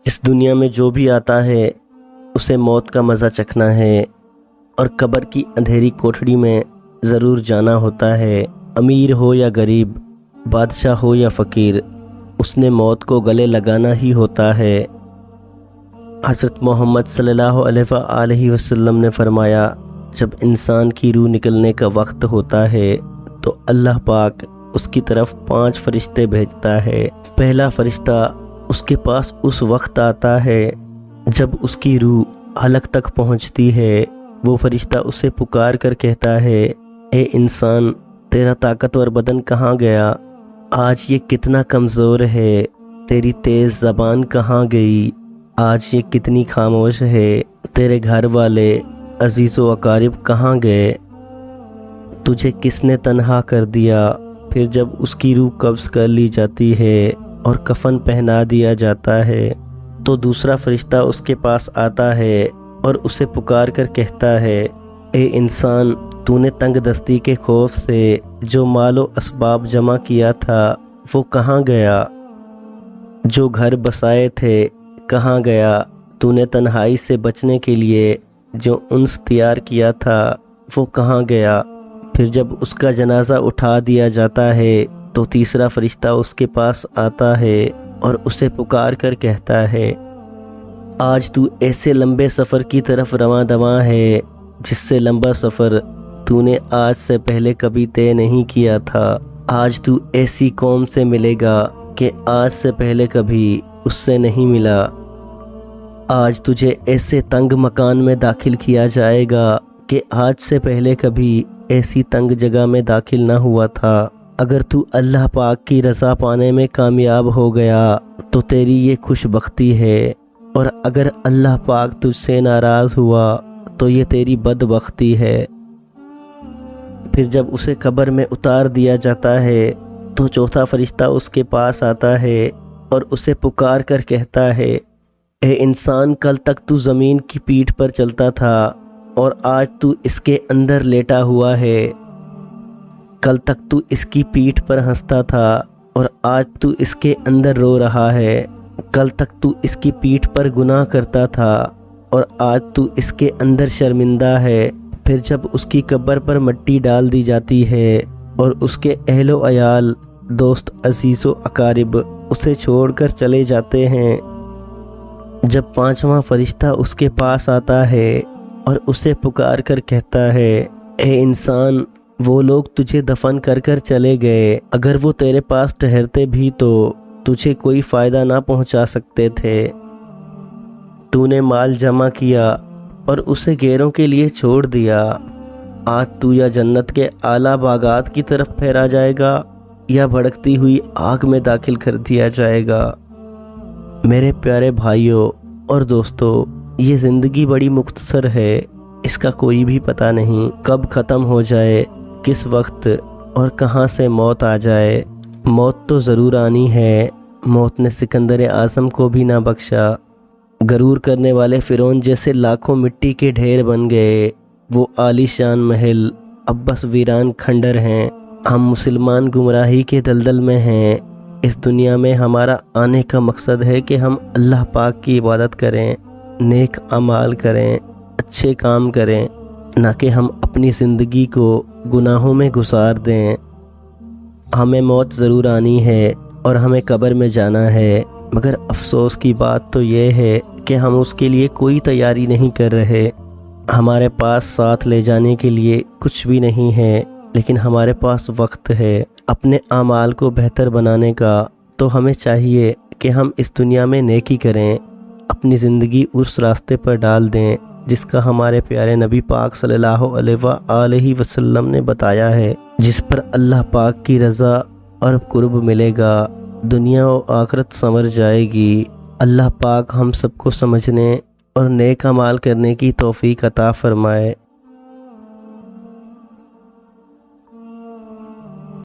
اس دنیا میں جو بھی آتا ہے اسے موت کا مزہ چکھنا ہے اور قبر کی اندھیری کوٹھڑی میں ضرور جانا ہوتا ہے۔ امیر ہو یا غریب، بادشاہ ہو یا فقیر، اس نے موت کو گلے لگانا ہی ہوتا ہے۔ حضرت محمد صلی اللہ علیہ وآلہ وسلم نے فرمایا، جب انسان کی روح نکلنے کا وقت ہوتا ہے تو اللہ پاک اس کی طرف 5 فرشتے بھیجتا ہے۔ پہلا فرشتہ اس کے پاس اس وقت آتا ہے جب اس کی روح حلق تک پہنچتی ہے۔ وہ فرشتہ اسے پکار کر کہتا ہے، اے انسان، تیرا طاقتور بدن کہاں گیا؟ آج یہ کتنا کمزور ہے۔ تیری تیز زبان کہاں گئی؟ آج یہ کتنی خاموش ہے۔ تیرے گھر والے، عزیز و اقارب کہاں گئے؟ تجھے کس نے تنہا کر دیا؟ پھر جب اس کی روح قبض کر لی جاتی ہے اور کفن پہنا دیا جاتا ہے تو دوسرا فرشتہ اس کے پاس آتا ہے اور اسے پکار کر کہتا ہے، اے انسان، تو نے تنگ دستی کے خوف سے جو مال و اسباب جمع کیا تھا وہ کہاں گیا؟ جو گھر بسائے تھے کہاں گیا؟ تو نے تنہائی سے بچنے کے لیے جو انس تیار کیا تھا وہ کہاں گیا؟ پھر جب اس کا جنازہ اٹھا دیا جاتا ہے تو تیسرا فرشتہ اس کے پاس آتا ہے اور اسے پکار کر کہتا ہے، آج تو ایسے لمبے سفر کی طرف رواں دواں ہے جس سے لمبا سفر تو نے آج سے پہلے کبھی طے نہیں کیا تھا۔ آج تو ایسی قوم سے ملے گا کہ آج سے پہلے کبھی اس سے نہیں ملا۔ آج تجھے ایسے تنگ مکان میں داخل کیا جائے گا کہ آج سے پہلے کبھی ایسی تنگ جگہ میں داخل نہ ہوا تھا۔ اگر تو اللہ پاک کی رضا پانے میں کامیاب ہو گیا تو تیری یہ خوش بختی ہے، اور اگر اللہ پاک تجھ سے ناراض ہوا تو یہ تیری بدبختی ہے۔ پھر جب اسے قبر میں اتار دیا جاتا ہے تو چوتھا فرشتہ اس کے پاس آتا ہے اور اسے پکار کر کہتا ہے، اے انسان، کل تک تو زمین کی پیٹھ پر چلتا تھا اور آج تو اس کے اندر لیٹا ہوا ہے۔ کل تک تو اس کی پیٹھ پر ہنستا تھا اور آج تو اس کے اندر رو رہا ہے۔ کل تک تو اس کی پیٹھ پر گناہ کرتا تھا اور آج تو اس کے اندر شرمندہ ہے۔ پھر جب اس کی قبر پر مٹی ڈال دی جاتی ہے اور اس کے اہل و عیال، دوست، عزیز و اقارب اسے چھوڑ کر چلے جاتے ہیں، جب 5واں فرشتہ اس کے پاس آتا ہے اور اسے پکار کر کہتا ہے، اے انسان، وہ لوگ تجھے دفن کر کر چلے گئے، اگر وہ تیرے پاس ٹھہرتے بھی تو تجھے کوئی فائدہ نہ پہنچا سکتے تھے۔ تو نے مال جمع کیا اور اسے غیروں کے لیے چھوڑ دیا۔ آج تو یا جنت کے اعلیٰ باغات کی طرف پھیرا جائے گا یا بھڑکتی ہوئی آگ میں داخل کر دیا جائے گا۔ میرے پیارے بھائیوں اور دوستو، یہ زندگی بڑی مختصر ہے، اس کا کوئی بھی پتہ نہیں کب ختم ہو جائے، کس وقت اور کہاں سے موت آ جائے۔ موت تو ضرور آنی ہے۔ موت نے سکندر اعظم کو بھی نہ بخشا۔ غرور کرنے والے فرعون جیسے لاکھوں مٹی کے ڈھیر بن گئے، وہ عالی شان محل اب بس ویران کھنڈر ہیں۔ ہم مسلمان گمراہی کے دلدل میں ہیں۔ اس دنیا میں ہمارا آنے کا مقصد ہے کہ ہم اللہ پاک کی عبادت کریں، نیک اعمال کریں، اچھے کام کریں، نہ کہ ہم اپنی زندگی کو گناہوں میں گزار دیں۔ ہمیں موت ضرور آنی ہے اور ہمیں قبر میں جانا ہے، مگر افسوس کی بات تو یہ ہے کہ ہم اس کے لیے کوئی تیاری نہیں کر رہے۔ ہمارے پاس ساتھ لے جانے کے لیے کچھ بھی نہیں ہے، لیکن ہمارے پاس وقت ہے اپنے اعمال کو بہتر بنانے کا۔ تو ہمیں چاہیے کہ ہم اس دنیا میں نیکی کریں، اپنی زندگی اس راستے پر ڈال دیں جس کا ہمارے پیارے نبی پاک صلی اللہ علیہ وآلہ وسلم نے بتایا ہے، جس پر اللہ پاک کی رضا اور قرب ملے گا، دنیا و آخرت سنور جائے گی۔ اللہ پاک ہم سب کو سمجھنے اور نیک اعمال کرنے کی توفیق عطا فرمائے۔